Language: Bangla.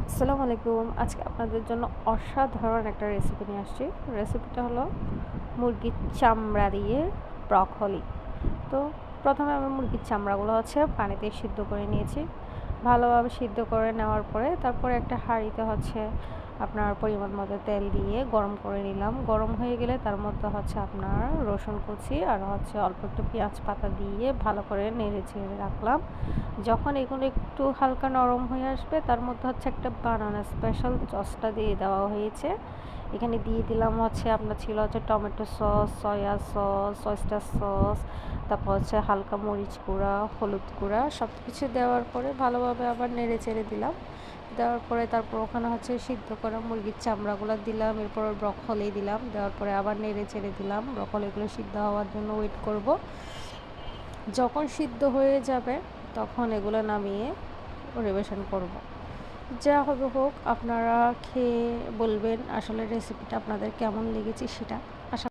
আসসালামু আলাইকুম। আজকে আপনাদের জন্য অসাধারণ একটা রেসিপি নিয়ে আসছি। রেসিপিটা হলো মুরগির চামড়া দিয়ে ব্রকলি। তো প্রথমে আমি মুরগির চামড়াগুলো পানিতে সিদ্ধ করে নিয়েছি। ভালোভাবে সিদ্ধ করে নেওয়ার পরে তারপরে একটা হাঁড়িতে আপনার পরিমাণ মতো তেল দিয়ে গরম করে নিলাম। গরম হয়ে গেলে তার মধ্যে আপনার রসুন কুচি আর অল্প একটু পেঁয়াজ পাতা দিয়ে ভালো করে নেড়ে চেড়ে রাখলাম। যখন এগুলো একটু হালকা নরম হয়ে আসবে তার মধ্যে একটা বানানা স্পেশাল সসটা দিয়ে দেওয়া হয়েছে। এখানে দিয়ে দিলাম আপনার ছিল tomato sauce, soya sauce, oyster sauce, তারপর হালকা মরিচ গুঁড়া, হলুদ গুঁড়া সব কিছু দেওয়ার পরে ভালোভাবে আবার নেড়ে চেড়ে দিলাম। দেওয়ার পরে তারপর ওখানে সিদ্ধ করা মুরগির চামড়াগুলো দিলাম, এরপর ব্রকলি দিলাম, দেওয়ার পরে আবার নেড়ে চেড়ে দিলাম। ব্রকলিগুলো সিদ্ধ হওয়ার জন্য ওয়েট করব। যখন সিদ্ধ হয়ে যাবে তখন এগুলো নামিয়ে পরিবেশন করব। যা হবে হোক, আপনারা খেয়ে বলবেন আসলে রেসিপিটা আপনাদের কেমন লেগেছে সেটা। আশা